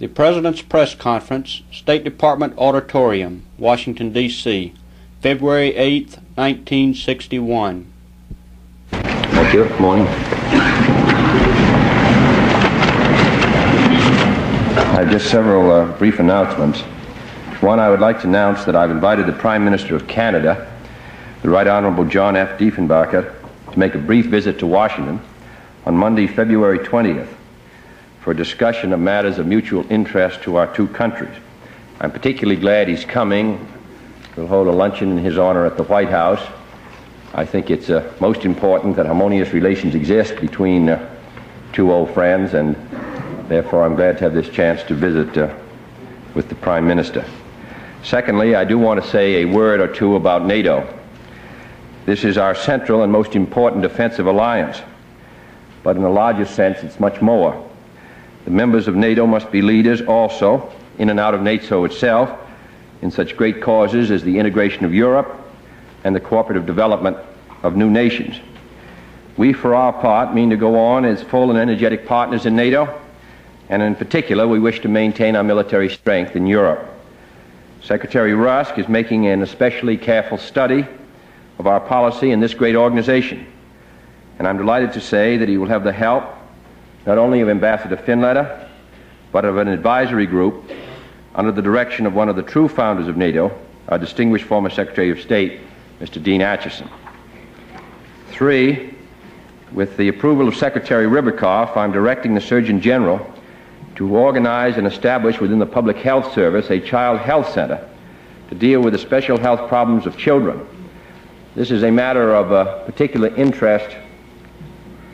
The President's Press Conference, State Department Auditorium, Washington, D.C., February 8, 1961. Thank you. Good morning. I have just several brief announcements. One, I would like to announce that I've invited the Prime Minister of Canada, the Right Honorable John F. Diefenbaker, to make a brief visit to Washington on Monday, February 20th, for a discussion of matters of mutual interest to our two countries. I'm particularly glad he's coming. We'll hold a luncheon in his honor at the White House. I think it's most important that harmonious relations exist between two old friends, and therefore I'm glad to have this chance to visit with the Prime Minister. Secondly, I do want to say a word or two about NATO. This is our central and most important defensive alliance, but in a larger sense, it's much more. The members of NATO must be leaders also, in and out of NATO itself, in such great causes as the integration of Europe and the cooperative development of new nations. We, for our part, mean to go on as full and energetic partners in NATO, and in particular, we wish to maintain our military strength in Europe. Secretary Rusk is making an especially careful study of our policy in this great organization, and I'm delighted to say that he will have the help not only of Ambassador Finletter, but of an advisory group under the direction of one of the true founders of NATO, our distinguished former Secretary of State, Mr. Dean Acheson. 3, with the approval of Secretary Ribicoff, I'm directing the Surgeon General to organize and establish within the Public Health Service a child health center to deal with the special health problems of children. This is a matter of particular interest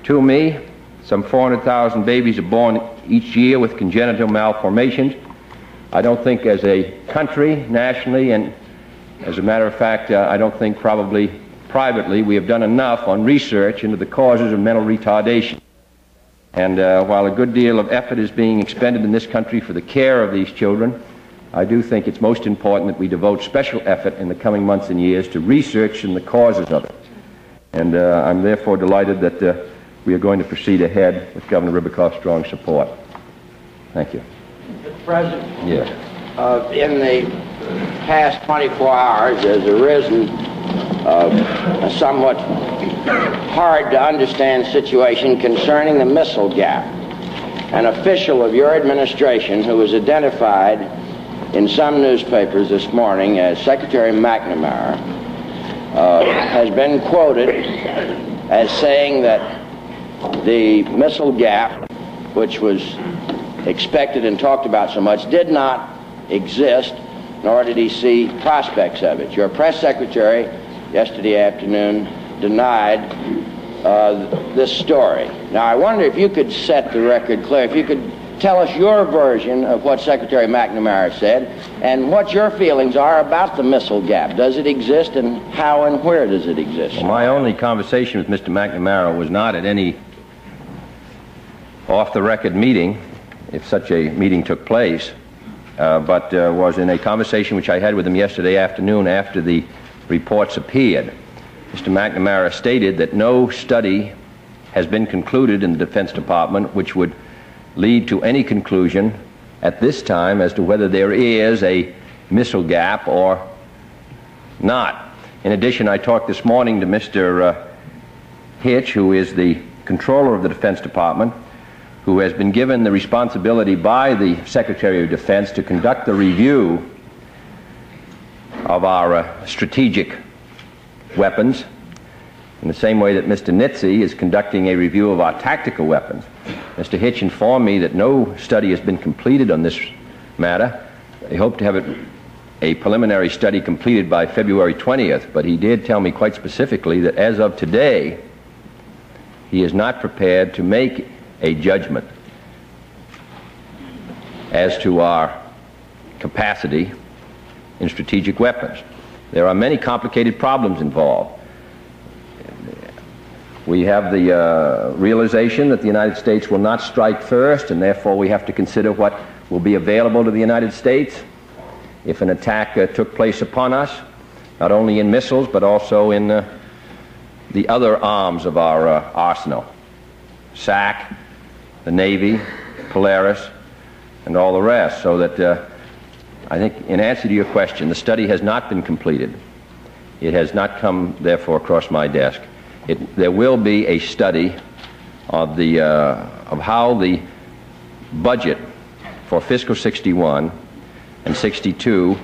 to me. Some 400,000 babies are born each year with congenital malformations. I don't think as a country, nationally, and as a matter of fact, I don't think probably privately, we have done enough on research into the causes of mental retardation. And while a good deal of effort is being expended in this country for the care of these children, I do think it's most important that we devote special effort in the coming months and years to research in the causes of it. And I'm therefore delighted that we are going to proceed ahead with Governor Ribicoff's strong support. Thank you. Mr. President, yes. In the past 24 hours, there's arisen a somewhat hard to understand situation concerning the missile gap. An official of your administration who was identified in some newspapers this morning as Secretary McNamara has been quoted as saying that the missile gap, which was expected and talked about so much, did not exist, nor did he see prospects of it. Your press secretary yesterday afternoon denied this story. Now, I wonder if you could set the record clear, if you could tell us your version of what Secretary McNamara said and what your feelings are about the missile gap. Does it exist, and how and where does it exist? Well, my only conversation with Mr. McNamara was not at any off-the-record meeting, if such a meeting took place, but was in a conversation which I had with him yesterday afternoon after the reports appeared. Mr. McNamara stated that no study has been concluded in the Defense Department which would lead to any conclusion at this time as to whether there is a missile gap or not. In addition, I talked this morning to Mr. Hitch, who is the controller of the Defense Department, who has been given the responsibility by the Secretary of Defense to conduct the review of our strategic weapons, in the same way that Mr. Nitze is conducting a review of our tactical weapons. Mr. Hitch informed me that no study has been completed on this matter. They hope to have a preliminary study completed by February 20th, but he did tell me quite specifically that as of today, he is not prepared to make a judgment as to our capacity in strategic weapons. There are many complicated problems involved. We have the realization that the United States will not strike first, and therefore we have to consider what will be available to the United States if an attack took place upon us, not only in missiles but also in the other arms of our arsenal. SAC, the Navy, Polaris, and all the rest. So that I think in answer to your question, the study has not been completed. It has not come, therefore, across my desk. There will be a study of how the budget for fiscal 61 and 62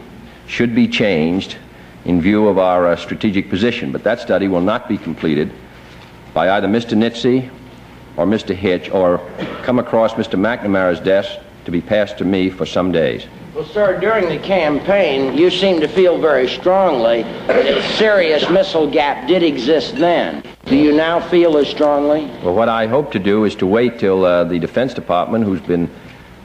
should be changed in view of our strategic position. But that study will not be completed by either Mr. Nitze or Mr. Hitch, or come across Mr. McNamara's desk to be passed to me for some days. Well, sir, during the campaign, you seem to feel very strongly that a serious missile gap did exist then. Do you now feel as strongly? Well, what I hope to do is to wait till the Defense Department,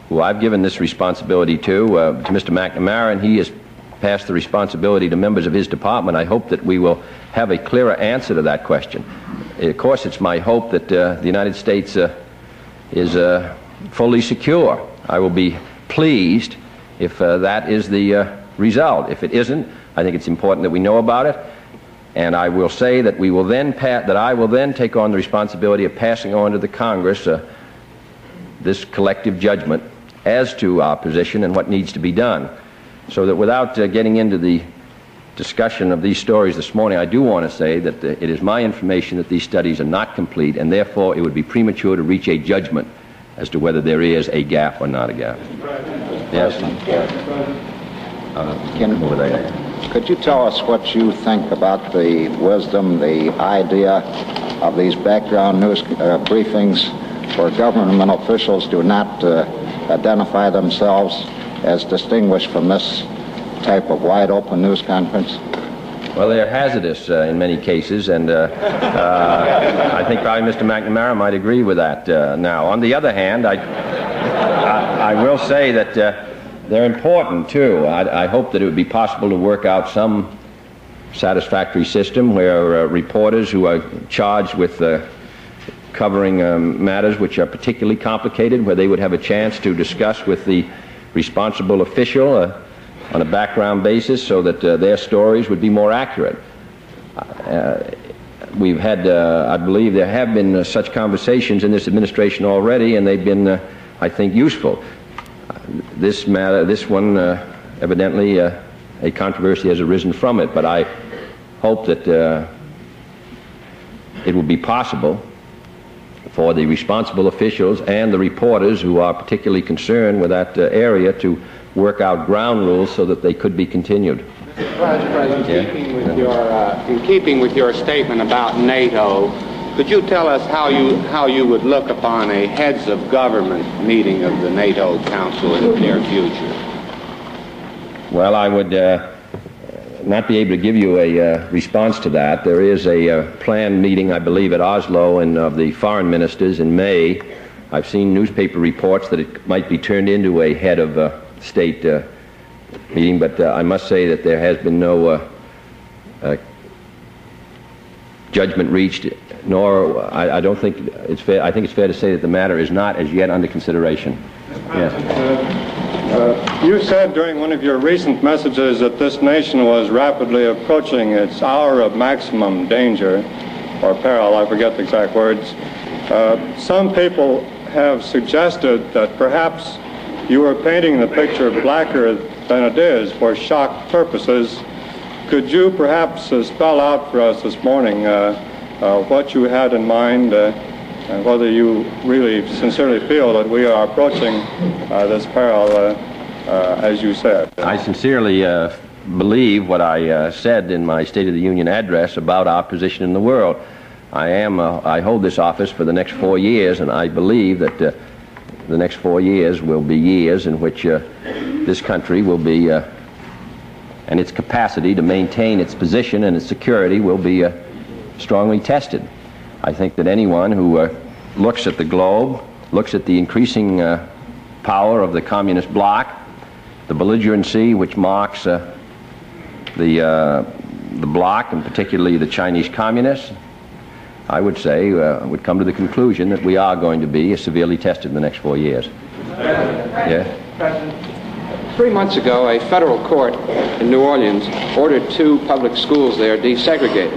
who I've given this responsibility to Mr. McNamara, and he has passed the responsibility to members of his department. I hope that we will have a clearer answer to that question. Of course, it's my hope that the United States is fully secure. I will be pleased if that is the result. If it isn't, I think it's important that we know about it. And I will say that we will then I will then take on the responsibility of passing on to the Congress this collective judgment as to our position and what needs to be done. So that without getting into the discussion of these stories this morning, I do want to say that it is my information that these studies are not complete, and therefore it would be premature to reach a judgment as to whether there is a gap or not a gap. Yes. Could you tell us what you think about the wisdom, the idea of these background news briefings where government officials do not identify themselves as distinguished from this type of wide-open news conference? Well, they're hazardous in many cases, and I think probably Mr. McNamara might agree with that. Now, on the other hand, I will say that they're important, too. I hope that it would be possible to work out some satisfactory system where reporters who are charged with covering matters which are particularly complicated, where they would have a chance to discuss with the responsible official on a background basis so that their stories would be more accurate. We've had, I believe there have been such conversations in this administration already, and they've been, I think, useful. This one, evidently, a controversy has arisen from it, but I hope that it will be possible for the responsible officials and the reporters who are particularly concerned with that area to work out ground rules so that they could be continued. Mr. President, in keeping with your statement about NATO, could you tell us how you would look upon a heads of government meeting of the NATO Council in the near future? Well, I would not be able to give you a response to that. There is a planned meeting, I believe, at Oslo of the foreign ministers in May. I've seen newspaper reports that it might be turned into a head of state meeting, but I must say that there has been no judgment reached, nor I don't think it's fair. I think it's fair to say that the matter is not as yet under consideration. Yes. You said during one of your recent messages that this nation was rapidly approaching its hour of maximum danger or peril. I forget the exact words. Some people have suggested that perhaps you were painting the picture blacker than it is for shock purposes. Could you perhaps spell out for us this morning what you had in mind and whether you really sincerely feel that we are approaching this peril as you said? I sincerely believe what I said in my State of the Union address about our position in the world. I hold this office for the next 4 years, and I believe that the next 4 years will be years in which this country will be, and its capacity to maintain its position and its security will be strongly tested. I think that anyone who looks at the globe, looks at the increasing power of the communist bloc, the belligerency which marks the bloc, and particularly the Chinese communists, I would say, would come to the conclusion that we are going to be severely tested in the next 4 years. Yes? 3 months ago, a federal court in New Orleans ordered 2 public schools there desegregated.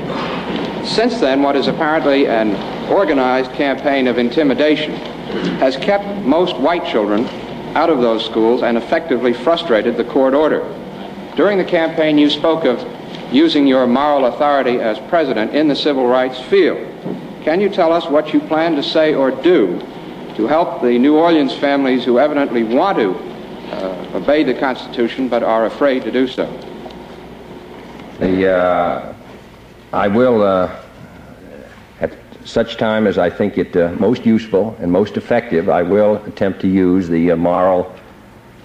Since then, what is apparently an organized campaign of intimidation has kept most white children out of those schools and effectively frustrated the court order. During the campaign, you spoke of using your moral authority as president in the civil rights field. Can you tell us what you plan to say or do to help the New Orleans families who evidently want to obey the Constitution but are afraid to do so? I will, at such time as I think it most useful and most effective, I will attempt to use the moral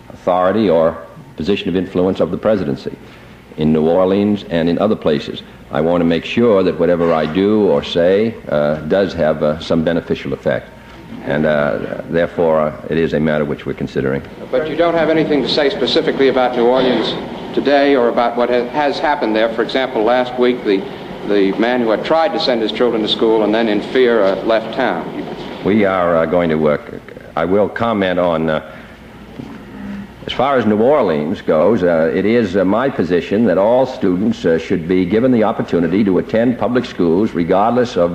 authority or position of influence of the presidency in New Orleans and in other places. I want to make sure that whatever I do or say does have some beneficial effect. And therefore, it is a matter which we're considering. But you don't have anything to say specifically about New Orleans today or about what has happened there? For example, last week, the man who had tried to send his children to school and then in fear left town. We are going to work. I will comment on, as far as New Orleans goes, it is my position that all students should be given the opportunity to attend public schools regardless of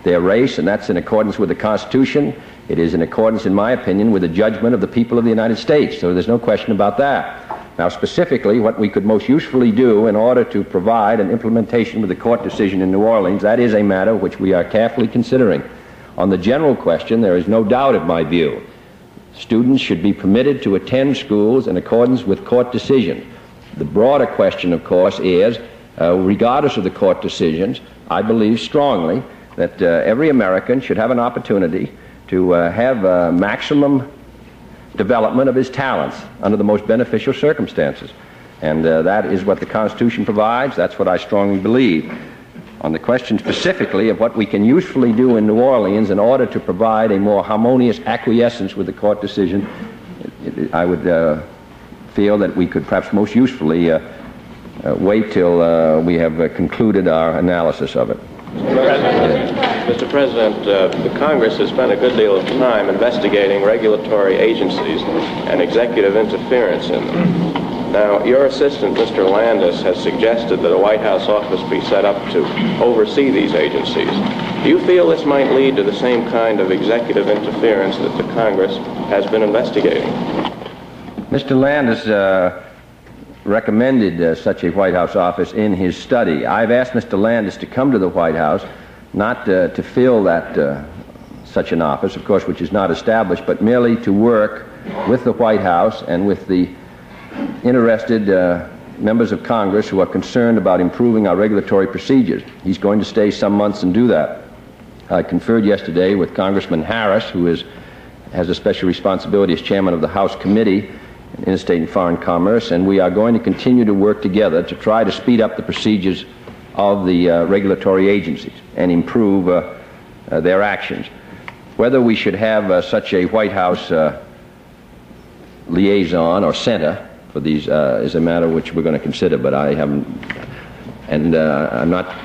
their race, and that's in accordance with the Constitution. It is in accordance, in my opinion, with the judgment of the people of the United States, so there's no question about that. Now, specifically, what we could most usefully do in order to provide an implementation with the court decision in New Orleans, that is a matter which we are carefully considering. On the general question, there is no doubt of my view. Students should be permitted to attend schools in accordance with court decisions. The broader question, of course, is, regardless of the court decisions, I believe strongly that every American should have an opportunity to have maximum development of his talents under the most beneficial circumstances. And that is what the Constitution provides. That's what I strongly believe. On the question specifically of what we can usefully do in New Orleans in order to provide a more harmonious acquiescence with the court decision, I would feel that we could perhaps most usefully wait till we have concluded our analysis of it. Mr. President, the Congress has spent a good deal of time investigating regulatory agencies and executive interference in them. Now, your assistant, Mr. Landis, has suggested that a White House office be set up to oversee these agencies. Do you feel this might lead to the same kind of executive interference that the Congress has been investigating? Mr. Landis recommended such a White House office in his study. I've asked Mr. Landis to come to the White House, not to fill that such an office, of course, which is not established, but merely to work with the White House and with the interested members of Congress who are concerned about improving our regulatory procedures. He's going to stay some months and do that. I conferred yesterday with Congressman Harris, who has a special responsibility as chairman of the House Committee on Interstate and Foreign Commerce, and we are going to continue to work together to try to speed up the procedures of the regulatory agencies and improve their actions. Whether we should have such a White House liaison or center for these is a matter which we're going to consider, but I haven't, and I'm not.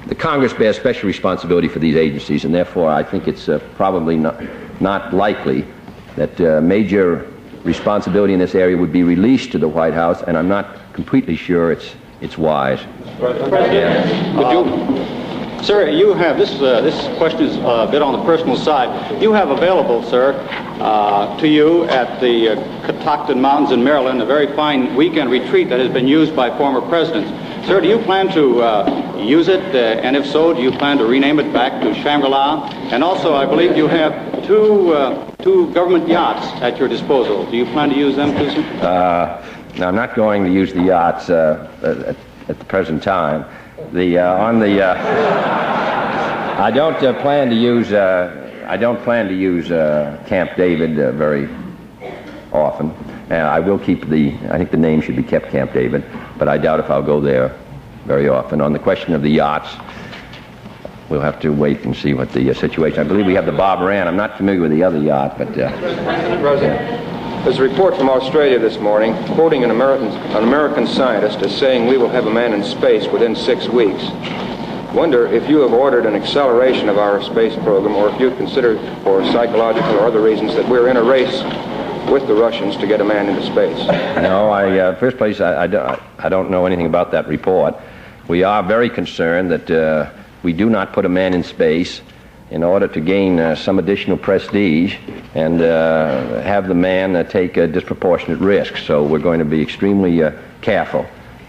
The Congress bears special responsibility for these agencies, and therefore I think it's probably not likely that major responsibility in this area would be released to the White House, and I'm not completely sure it's wise. Sir, you have, this question is a bit on the personal side. You have available, sir, to you at the Catoctin Mountains in Maryland, a very fine weekend retreat that has been used by former presidents. Sir, do you plan to use it? And if so, do you plan to rename it back to Shangri-La? And also, I believe you have two government yachts at your disposal. Do you plan to use them too, sir? No, I'm not going to use the yachts at the present time. I don't plan to use Camp David very often. I will keep I think the name should be kept Camp David, but I doubt if I'll go there very often. On the question of the yachts, we'll have to wait and see what the situation. I believe we have the Barbaran. I'm not familiar with the other yacht, but Mr. President, there's a report from Australia this morning quoting an American scientist as saying we will have a man in space within 6 weeks. Wonder if you have ordered an acceleration of our space program, or if you consider, for psychological or other reasons, that we're in a race with the Russians to get a man into space. No, first place, I don't know anything about that report. We are very concerned that we do not put a man in space in order to gain some additional prestige and have the man take a disproportionate risk. So we're going to be extremely careful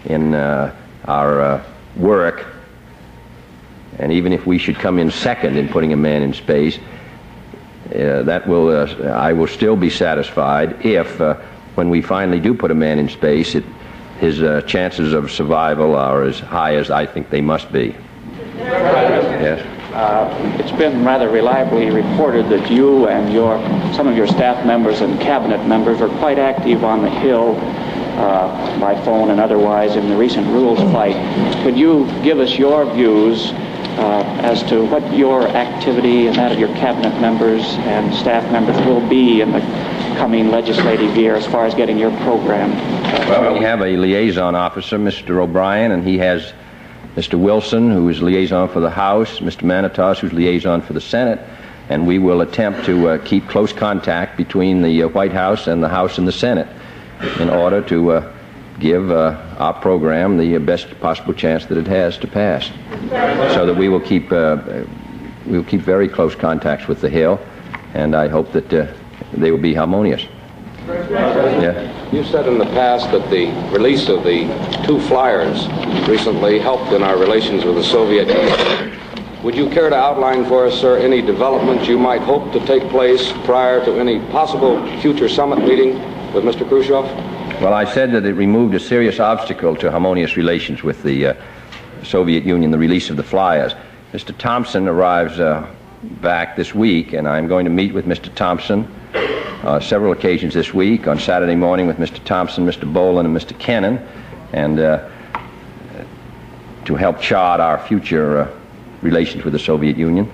in our work. And even if we should come in second in putting a man in space, I will still be satisfied if, when we finally do put a man in space, his chances of survival are as high as I think they must be. Yes. It's been rather reliably reported that you and some of your staff members and cabinet members are quite active on the Hill by phone and otherwise in the recent rules fight. Could you give us your views as to what your activity and that of your cabinet members and staff members will be in the coming legislative year as far as getting your program? Well, we have a liaison officer, Mr. O'Brien, and he has Mr. Wilson, who is liaison for the House, Mr. Manitas, who's liaison for the Senate, and we will attempt to keep close contact between the White House and the Senate in order to give our program the best possible chance that it has to pass, so that we will keep very close contacts with the Hill, and I hope that they will be harmonious. Yeah. You said in the past that the release of the 2 flyers recently helped in our relations with the Soviet Union. Would you care to outline for us, sir, any developments you might hope to take place prior to any possible future summit meeting with Mr. Khrushchev? Well, I said that it removed a serious obstacle to harmonious relations with the Soviet Union, the release of the flyers. Mr. Thompson arrives back this week, and I'm going to meet with Mr. Thompson several occasions this week, on Saturday morning with Mr. Thompson, Mr. Bolin, and Mr. Kennan, and to help chart our future relations with the Soviet Union.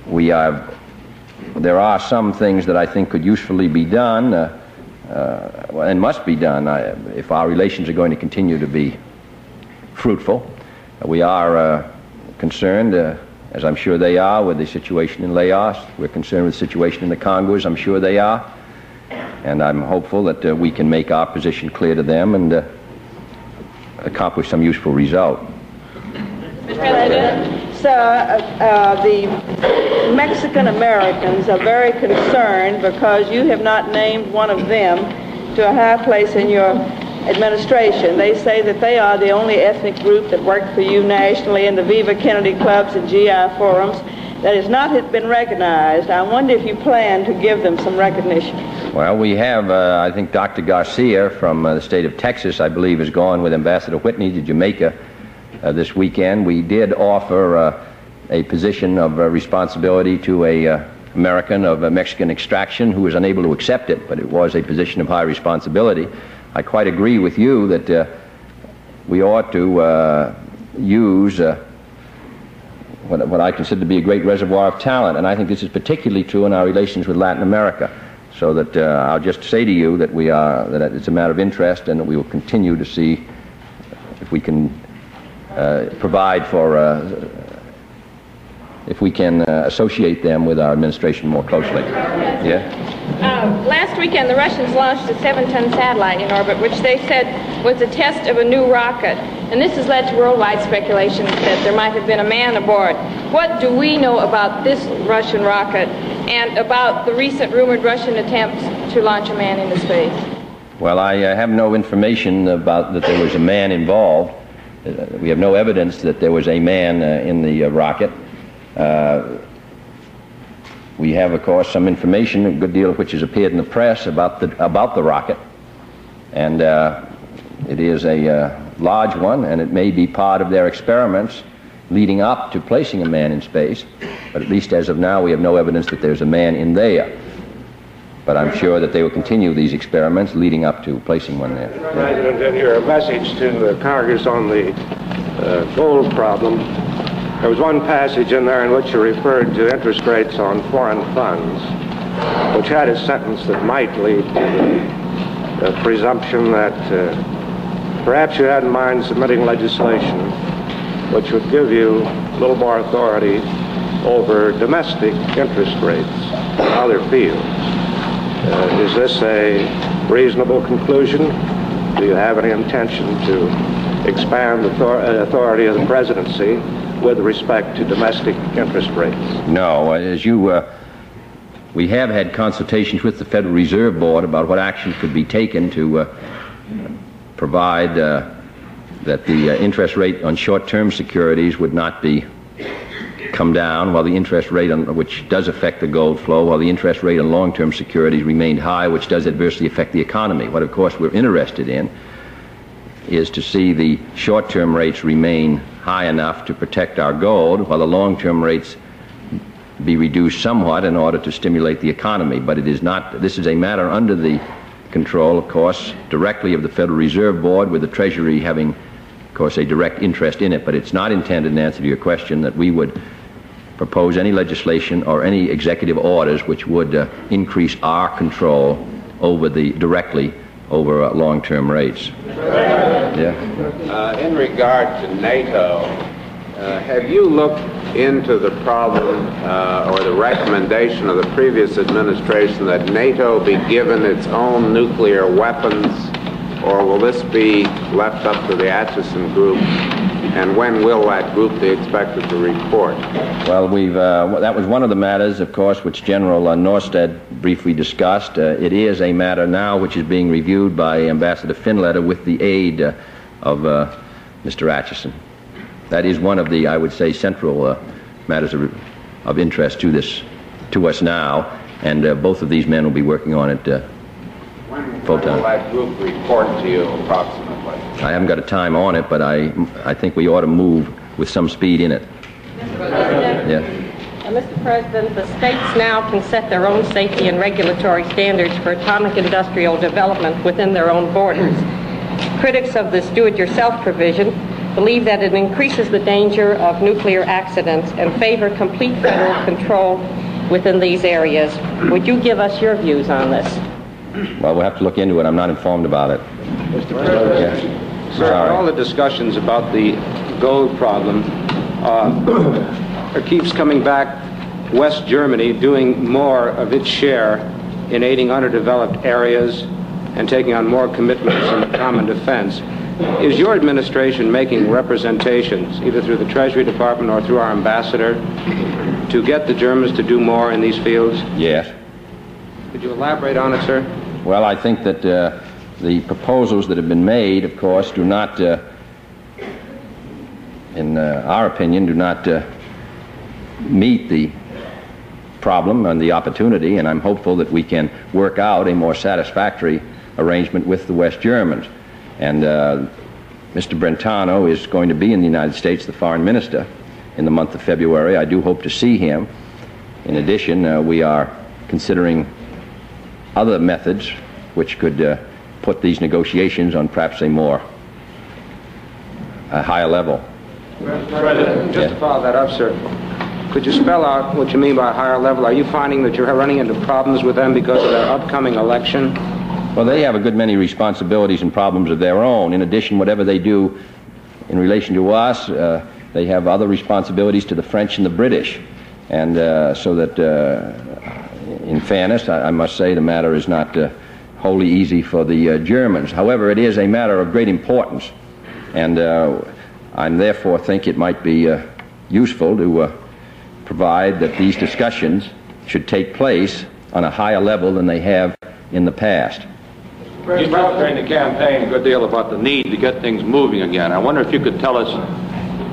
There are some things that I think could usefully be done and must be done if our relations are going to continue to be fruitful. We are concerned, as I'm sure they are, with the situation in Laos. We're concerned with the situation in the Congo, as I'm sure they are. And I'm hopeful that we can make our position clear to them and accomplish some useful result. Mr. President, sir, the Mexican Americans are very concerned because you have not named one of them to a high place in your administration. They say that they are the only ethnic group that worked for you nationally in the Viva Kennedy clubs and GI forums that has not been recognized. I wonder if you plan to give them some recognition. Well, we have, I think Dr. Garcia from the state of Texas, I believe, has gone with Ambassador Whitney to Jamaica this weekend. We did offer a position of responsibility to a American of Mexican extraction who was unable to accept it, but it was a position of high responsibility. I quite agree with you that we ought to use what I consider to be a great reservoir of talent, and I think this is particularly true in our relations with Latin America. So that I'll just say to you that that it's a matter of interest, and that we will continue to see if we can provide for, if we can associate them with our administration more closely. Yeah? Last weekend, the Russians launched a 7-ton satellite in orbit, which they said was a test of a new rocket. And this has led to worldwide speculations that there might have been a man aboard. What do we know about this Russian rocket and about the recent rumored Russian attempts to launch a man into space? Well, I have no information about that there was a man involved. We have no evidence that there was a man in the rocket. We have, of course, some information, a good deal of which has appeared in the press about the rocket, and it is a large one, and it may be part of their experiments leading up to placing a man in space. But at least as of now, we have no evidence that there's a man in there. But I'm sure that they will continue these experiments leading up to placing one there. President, in your message to Congress on the gold problem, there was one passage in there in which you referred to interest rates on foreign funds, which had a sentence that might lead to the presumption that perhaps you had in mind submitting legislation which would give you a little more authority over domestic interest rates in other fields. Is this a reasonable conclusion? Do you have any intention to expand the authority of the presidency with respect to domestic interest rates? No. As you, we have had consultations with the Federal Reserve Board about what action could be taken to provide that the interest rate on short-term securities would not be come down, while the interest rate on, which does affect the gold flow, while the interest rate on long-term securities remained high, which does adversely affect the economy. What, of course, we're interested in is to see the short-term rates remain high enough to protect our gold, while the long-term rates be reduced somewhat in order to stimulate the economy. But it is not, this is a matter under the control, of course, directly of the Federal Reserve Board, with the Treasury having, of course, a direct interest in it. But it's not intended, in answer to your question, that we would propose any legislation or any executive orders which would increase our control over directly over long-term rates. In regard to NATO, have you looked into the problem or the recommendation of the previous administration that NATO be given its own nuclear weapons, or will this be left up to the Acheson Group? And when will that group be expected to report? Well, that was one of the matters, of course, which General Norstad briefly discussed. It is a matter now which is being reviewed by Ambassador Finletter with the aid of Mr. Acheson. That is one of the, I would say, central matters of interest to us now, and both of these men will be working on it full time. When will that group report to you approximately? I haven't got a time on it, but I think we ought to move with some speed in it. Mr. President? Yeah. Mr. President, the states now can set their own safety and regulatory standards for atomic industrial development within their own borders. Critics of this do-it-yourself provision believe that it increases the danger of nuclear accidents and favor complete federal control within these areas. Would you give us your views on this? Well, we'll have to look into it. I'm not informed about it. Mr. President, sir, all the discussions about the gold problem, it keeps coming back West Germany doing more of its share in aiding underdeveloped areas and taking on more commitments in the common defense. Is your administration making representations, either through the Treasury Department or through our ambassador, to get the Germans to do more in these fields? Yes. Could you elaborate on it, sir? Well, I think that the proposals that have been made, of course, do not, in our opinion, do not meet the problem and the opportunity, and I'm hopeful that we can work out a more satisfactory arrangement with the West Germans. And Mr. Brentano is going to be in the United States, the foreign minister, in the month of February. I do hope to see him. In addition, we are considering other methods which could put these negotiations on perhaps a higher level. Mr. President, just to follow that up, sir, could you spell out what you mean by higher level? Are you finding that you're running into problems with them because of their upcoming election? Well, they have a good many responsibilities and problems of their own. In addition, whatever they do in relation to us, they have other responsibilities to the French and the British. And so that, in fairness, I must say the matter is not wholly easy for the Germans. However, it is a matter of great importance. And I therefore think it might be useful to provide that these discussions should take place on a higher level than they have in the past. You talked during the campaign a good deal about the need to get things moving again. I wonder if you could tell us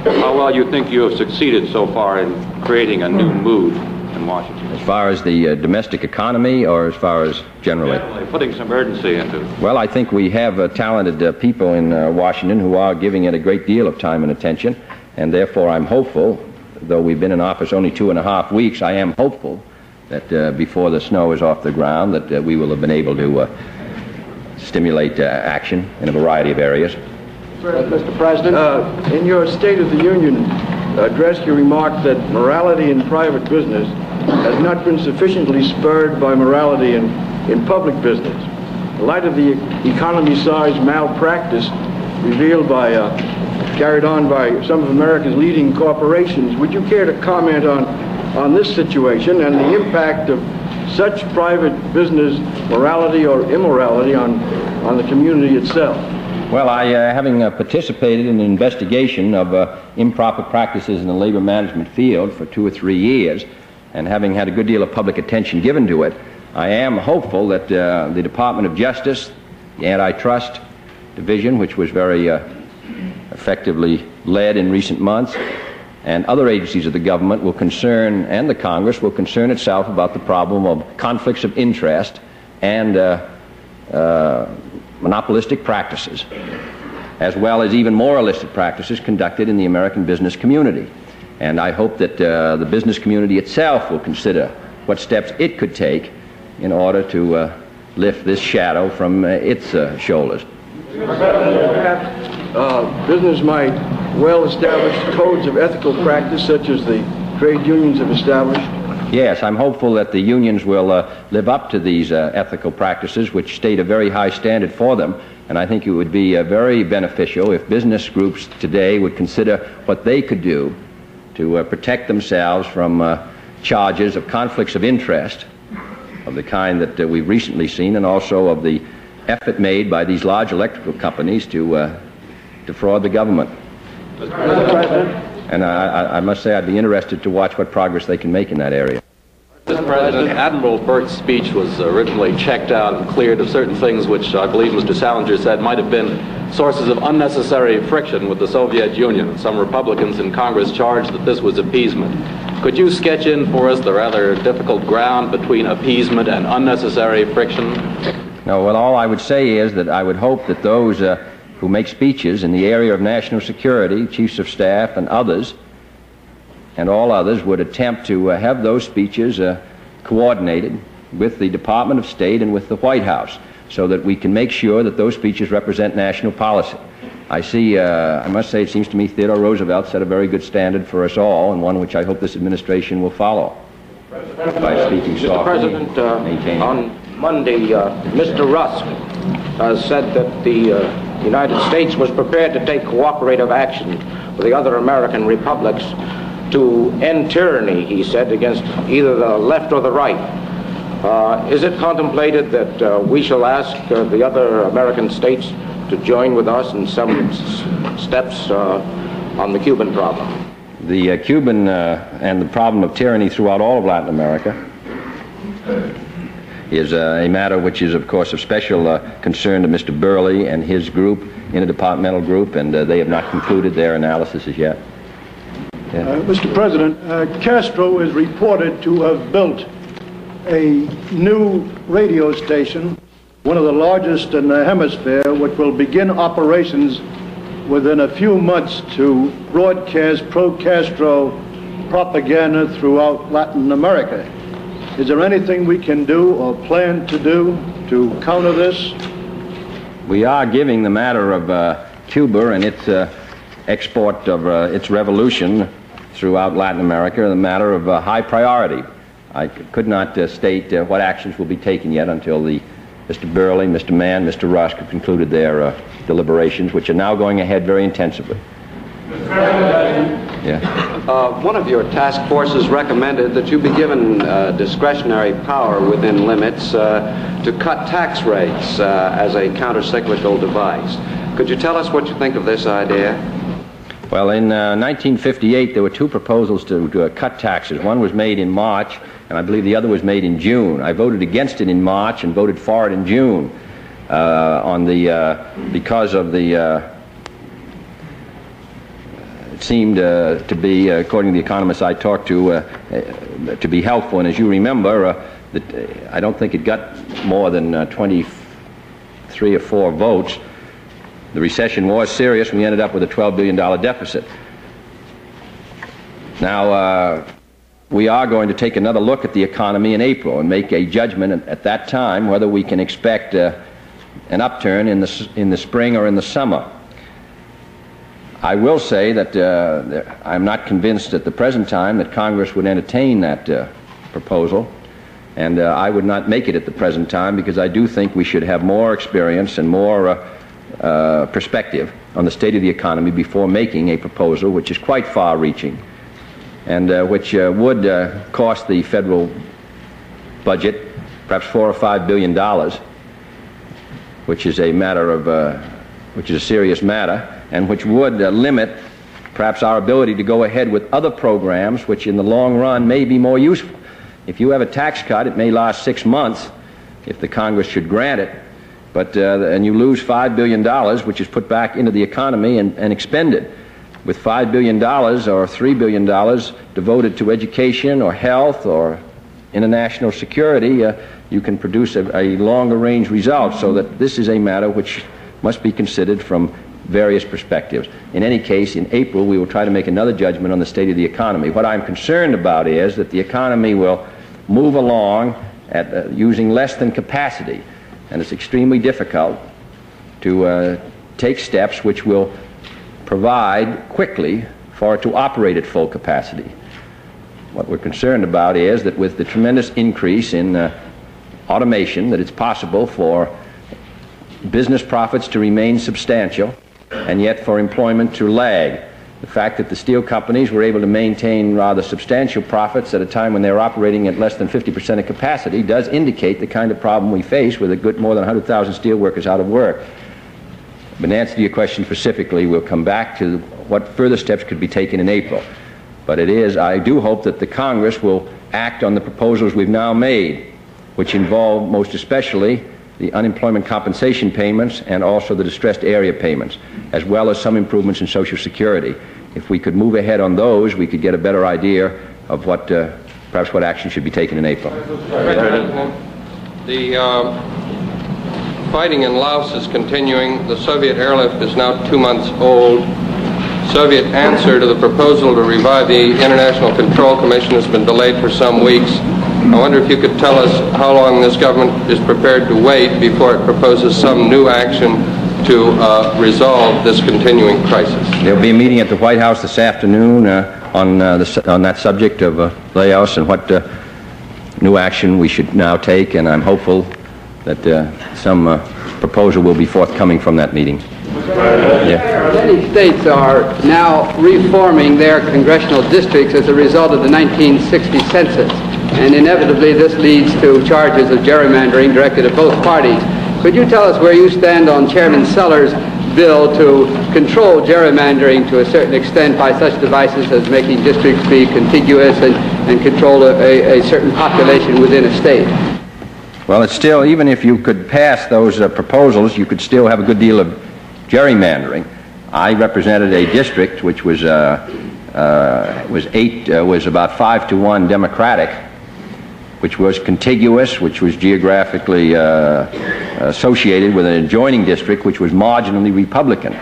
how well you think you have succeeded so far in creating a new mood in Washington. As far as the domestic economy, or as far as generally? Generally, putting some urgency into it. Well, I think we have talented people in Washington who are giving it a great deal of time and attention, and therefore I'm hopeful, though we've been in office only 2.5 weeks, I am hopeful that before the snow is off the ground that we will have been able to stimulate action in a variety of areas. Mr. President, in your State of the Union address, you remarked that morality in private business has not been sufficiently spurred by morality in public business. In light of the economy-sized malpractice revealed by, carried on by some of America's leading corporations, would you care to comment on this situation and the impact of such private business morality or immorality on the community itself? Well, having participated in an investigation of improper practices in the labor management field for 2 or 3 years, and having had a good deal of public attention given to it, I am hopeful that the Department of Justice, the Antitrust Division, which was very effectively led in recent months, and other agencies of the government will concern, and the Congress will concern itself about the problem of conflicts of interest and monopolistic practices, as well as even more illicit practices conducted in the American business community. And I hope that the business community itself will consider what steps it could take in order to lift this shadow from its shoulders. Business might well-established codes of ethical practice such as the trade unions have established? Yes, I'm hopeful that the unions will live up to these ethical practices, which state a very high standard for them. And I think it would be very beneficial if business groups today would consider what they could do to protect themselves from charges of conflicts of interest of the kind that we've recently seen, and also of the effort made by these large electrical companies to defraud the government. Mr. President. And I must say I'd be interested to watch what progress they can make in that area. Mr. President, Admiral Burke's speech was originally checked out and cleared of certain things which I believe Mr. Salinger said might have been sources of unnecessary friction with the Soviet Union. Some Republicans in Congress charged that this was appeasement. Could you sketch in for us the rather difficult ground between appeasement and unnecessary friction? No, well, all I would say is that I would hope that those who make speeches in the area of national security, chiefs of staff and others, and all others, would attempt to have those speeches coordinated with the Department of State and with the White House, so that we can make sure that those speeches represent national policy. I see, I must say, it seems to me Theodore Roosevelt set a very good standard for us all, and one which I hope this administration will follow. By speaking softly. Mr. President, on Monday, Mr. Rusk said that the United States was prepared to take cooperative action with the other American republics to end tyranny, he said, against either the left or the right. Is it contemplated that we shall ask the other American states to join with us in some steps on the Cuban problem? The Cuban and the problem of tyranny throughout all of Latin America is a matter which is, of course, of special concern to Mr. Burley and his group, interdepartmental group, and they have not concluded their analysis as yet. Yeah. Mr. President, Castro is reported to have built a new radio station, one of the largest in the hemisphere, which will begin operations within a few months to broadcast pro-Castro propaganda throughout Latin America. Is there anything we can do or plan to do to counter this? We are giving the matter of Cuba and its export of its revolution throughout Latin America the matter of high priority. I could not state what actions will be taken yet until Mr. Burley, Mr. Mann, Mr. Rusk have concluded their deliberations, which are now going ahead very intensively. Yeah. One of your task forces recommended that you be given discretionary power within limits to cut tax rates as a counter-cyclical device. Could you tell us what you think of this idea? Well, in 1958, there were two proposals to cut taxes. One was made in March, and I believe the other was made in June. I voted against it in March and voted for it in June because of the it seemed to be, according to the economists I talked to be helpful. And as you remember, I don't think it got more than 23 or 4 votes. The recession was serious, and we ended up with a $12 billion deficit. Now, we are going to take another look at the economy in April and make a judgment at that time whether we can expect an upturn in the spring or in the summer. I will say that I'm not convinced at the present time that Congress would entertain that proposal, and I would not make it at the present time because I do think we should have more experience and more perspective on the state of the economy before making a proposal which is quite far-reaching and which would cost the federal budget perhaps $4 or $5 billion, which is a matter of which is a serious matter, and which would limit perhaps our ability to go ahead with other programs which in the long run may be more useful. If you have a tax cut, it may last 6 months if the Congress should grant it, but and you lose $5 billion, which is put back into the economy and expended. With $5 billion or $3 billion devoted to education or health or international security, you can produce a longer range result, so that this is a matter which must be considered from various perspectives. In any case, in April, we will try to make another judgment on the state of the economy. What I'm concerned about is that the economy will move along at using less than capacity, and it's extremely difficult to take steps which will provide quickly for it to operate at full capacity. What we're concerned about is that with the tremendous increase in automation, that it's possible for business profits to remain substantial and yet for employment to lag. The fact that the steel companies were able to maintain rather substantial profits at a time when they were operating at less than 50% of capacity does indicate the kind of problem we face with a good more than 100,000 steel workers out of work. But in answer to your question specifically, we'll come back to what further steps could be taken in April. But I do hope that the Congress will act on the proposals we've now made, which involve most especially the unemployment compensation payments and also the distressed area payments, as well as some improvements in Social Security. If we could move ahead on those, we could get a better idea of perhaps what action should be taken in April. The fighting in Laos is continuing. The Soviet airlift is now 2 months old. Soviet answer to the proposal to revive the International Control Commission has been delayed for some weeks. I wonder if you could tell us how long this government is prepared to wait before it proposes some new action to resolve this continuing crisis. There will be a meeting at the White House this afternoon on that subject of Laos and what new action we should now take, and I'm hopeful that some proposal will be forthcoming from that meeting. Many states are now reforming their congressional districts as a result of the 1960 census, and inevitably this leads to charges of gerrymandering directed at both parties. Could you tell us where you stand on Chairman Sellers' bill to control gerrymandering to a certain extent by such devices as making districts be contiguous and control a certain population within a state? Well, it's still, even if you could pass those proposals, you could still have a good deal of gerrymandering. I represented a district which was about 5-to-1 Democratic, which was contiguous, which was geographically associated with an adjoining district which was marginally Republican.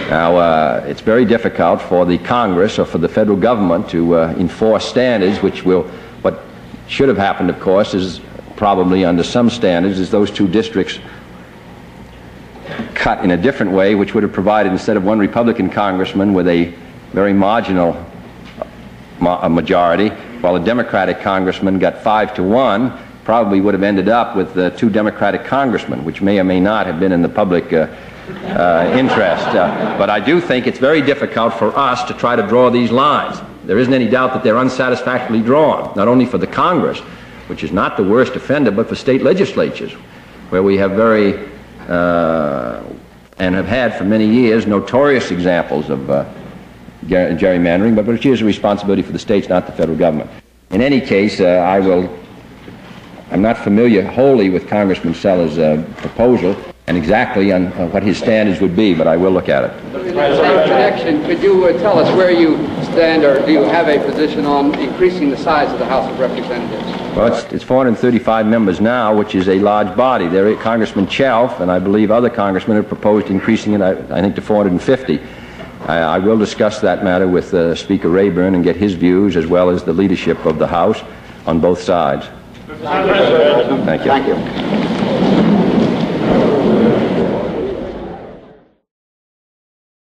Now, it's very difficult for the Congress or for the federal government to enforce standards what should have happened, of course, is probably under some standards, is those two districts cut in a different way, which would have provided, instead of one Republican congressman with a very marginal majority, while a Democratic congressman got 5-to-1, probably would have ended up with 2 Democratic congressmen, which may or may not have been in the public interest. But I do think it's very difficult for us to try to draw these lines. There isn't any doubt that they're unsatisfactorily drawn, not only for the Congress, which is not the worst offender, but for state legislatures, where we have and have had for many years notorious examples of gerrymandering, but which is a responsibility for the states, not the federal government. In any case, I'm not familiar wholly with Congressman Sellers' proposal and exactly on what his standards would be, but I will look at it. In that same connection, could you tell us where you stand, or do you have a position on increasing the size of the House of Representatives? Well, it's 435 members now, which is a large body. There, Congressman Chelf and I believe other congressmen have proposed increasing it, I think, to 450. I will discuss that matter with Speaker Rayburn and get his views, as well as the leadership of the House on both sides. Thank you. Thank you.